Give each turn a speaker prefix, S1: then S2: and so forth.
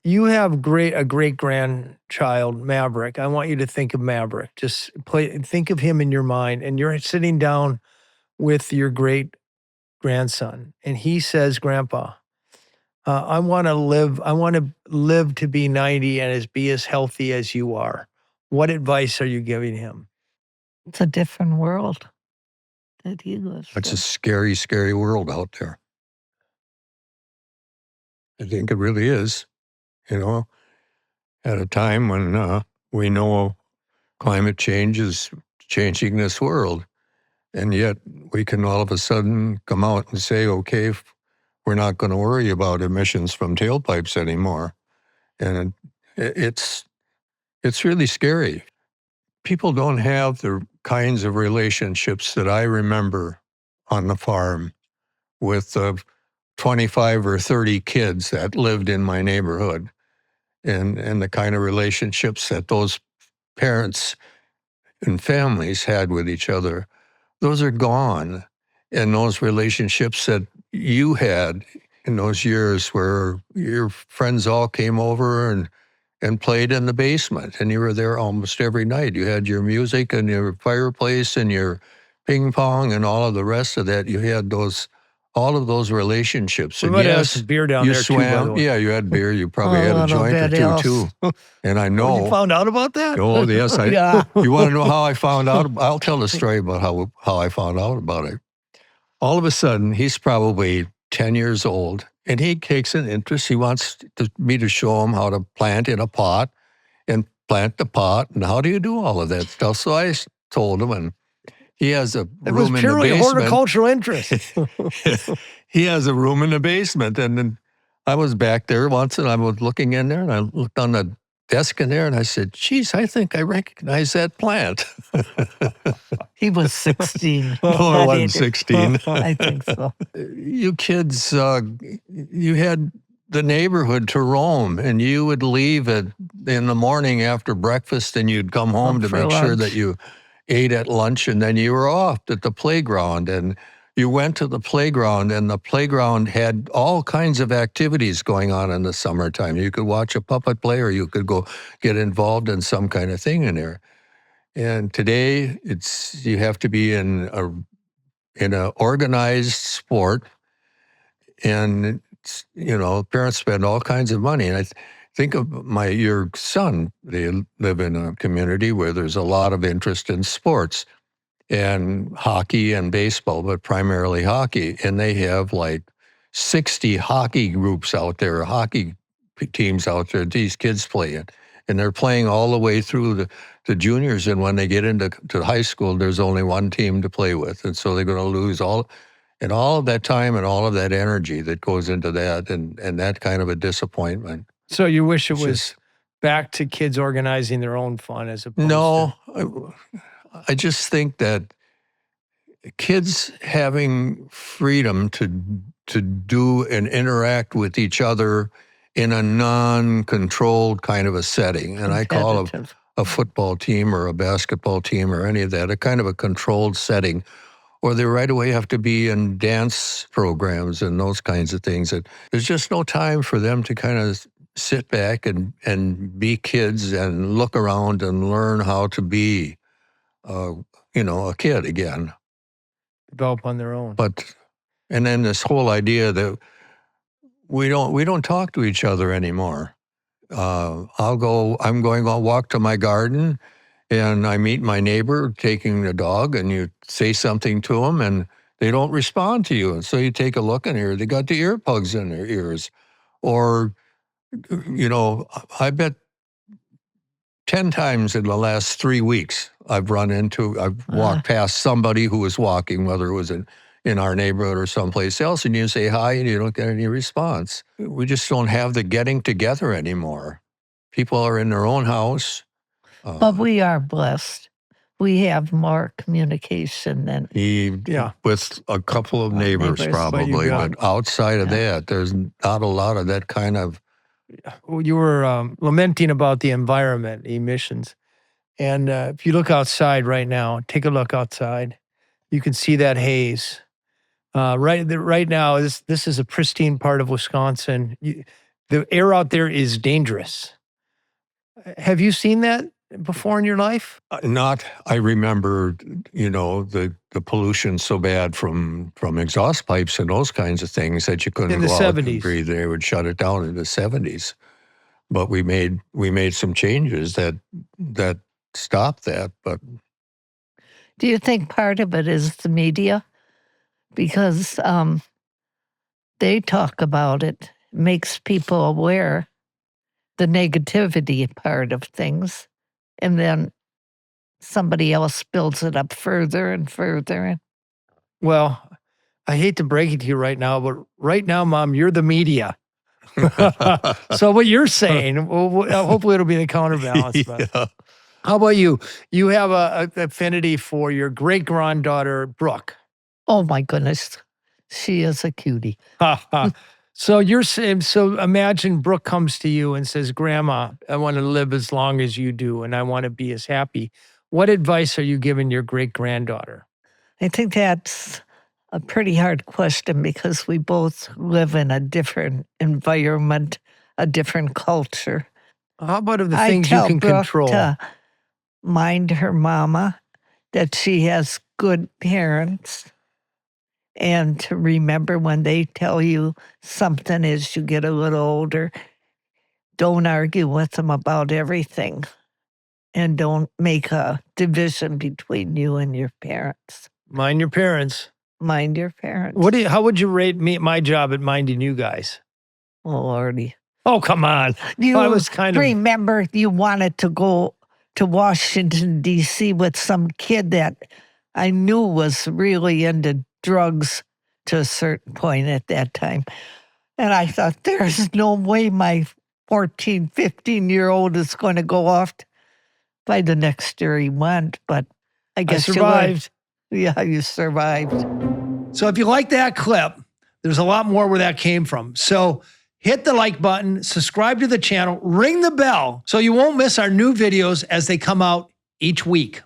S1: You have a great grandchild, Maverick. I want you to think of Maverick. Just think of him in your mind, and you're sitting down with your great grandson, and he says, "Grandpa, I want to live. I want to live to be 90 and be as healthy as you are." What advice are you giving him?
S2: It's a different world that he lives
S3: It's
S2: in.
S3: a scary, scary world out there. I think it really is. At a time when we know climate change is changing this world, and yet we can all of a sudden come out and say, okay, we're not going to worry about emissions from tailpipes anymore. And it's really scary. People don't have the kinds of relationships that I remember on the farm with 25 or 30 kids that lived in my neighborhood, and the kind of relationships that those parents and families had with each other. Those are gone. And those relationships that you had in those years where your friends all came over and played in the basement, and you were there almost every night. You had your music and your fireplace and your ping pong and all of the rest of that. You had all of those relationships.
S1: We
S3: And
S1: might have
S3: yes,
S1: some beer down
S3: you
S1: there too, by the
S3: swam.
S1: way.
S3: Yeah, you had beer. You probably had a joint or two too. And I know.
S1: Oh, you found out about that?
S3: Oh, yes.
S2: Yeah.
S3: You want to know how I found out? I'll tell the story about how I found out about it. All of a sudden, he's probably 10 years old, and he takes an interest. He wants me to show him how to plant in a pot and plant the pot, and how do you do all of that stuff. So I told him, and he has a
S1: It
S3: room
S1: was
S3: in the
S1: purely
S3: basement.
S1: horticultural interest.
S3: He has a room in the basement, and then I was back there once, and I was looking in there, and I looked on the desk in there, and I said, geez, I think I recognize that plant.
S2: He was 16.
S3: No, I wasn't 16.
S2: I think so.
S3: You kids, you had the neighborhood to roam, and you would leave in the morning after breakfast, and you'd come home to make sure that you ate at lunch, and then you were off at the playground, and you went to the playground, and the playground had all kinds of activities going on in the summertime. You could watch a puppet play, or you could go get involved in some kind of thing in there. And today, you have to be in a organized sport, and parents spend all kinds of money. And I think of your son. They live in a community where there's a lot of interest in sports, and hockey and baseball, but primarily hockey. And they have like 60 hockey groups out there, hockey teams out there these kids play in. And they're playing all the way through the juniors. And when they get into high school, there's only one team to play with. And so they're going to lose all of that time and all of that energy that goes into that, and that kind of a disappointment.
S1: So you wish it was back to kids organizing their own fun as opposed
S3: to... I just think that kids having freedom to do and interact with each other in a non-controlled kind of a setting, and I call a football team or a basketball team or any of that a kind of a controlled setting, or they right away have to be in dance programs and those kinds of things. That there's just no time for them to kind of sit back and be kids and look around and learn how to be a kid again.
S1: Develop on their own.
S3: And then this whole idea that we don't talk to each other anymore. I'll walk to my garden, and I meet my neighbor taking the dog, and you say something to them, and they don't respond to you. And so you take a look in here, they got the earplugs in their ears. Or, I bet 10 times in the last 3 weeks, I've walked past somebody who was walking, whether it was in our neighborhood or someplace else, and you say hi and you don't get any response. We just don't have the getting together anymore. People are in their own house.
S2: But we are blessed. We have more communication than...
S3: with a couple of neighbors probably, but outside of that, there's not a lot of that kind of...
S1: You were lamenting about the environment, emissions. And if you look outside right now, take a look outside, you can see that haze. Right now, this is a pristine part of Wisconsin. the air out there is dangerous. Have you seen that before in your life?
S3: I remember, the pollution so bad from exhaust pipes and those kinds of things that you couldn't
S1: In the
S3: go out and
S1: 70s.
S3: breathe. They would shut it down in the 70s. But we made some changes that stopped that. But
S2: do you think part of it is the media? Because they talk about it, makes people aware the negativity part of things, and then somebody else builds it up further and further.
S1: Well, I hate to break it to you right now, but right now, Mom, you're the media. So what you're saying, hopefully it'll be the counterbalance. But
S3: yeah.
S1: how about you? You have a affinity for your great-granddaughter, Brooke.
S2: Oh, my goodness. She is a cutie.
S1: So you're saying, so imagine Brooke comes to you and says, Grandma, I want to live as long as you do, and I want to be as happy. What advice are you giving your great-granddaughter?
S2: I think that's a pretty hard question because we both live in a different environment, a different culture.
S1: How about of the things you can
S2: Brooke
S1: control?
S2: To mind her mama, that she has good parents, and to remember when they tell you something as you get a little older, don't argue with them about everything, and don't make a division between you and your parents.
S1: Mind your parents.
S2: Mind your parents.
S1: How would you rate my job at minding you guys?
S2: Oh, Lordy.
S1: Oh, come on.
S2: You
S1: I was kind of
S2: remember you wanted to go to Washington, D.C. with some kid that I knew was really into drugs to a certain point at that time. And I thought, there's no way my 14, 15-year-old is going to go off. By the next year he went, but I guess
S1: I survived.
S2: Yeah, you survived.
S1: So if you like that clip, there's a lot more where that came from. So hit the like button, subscribe to the channel, ring the bell so you won't miss our new videos as they come out each week.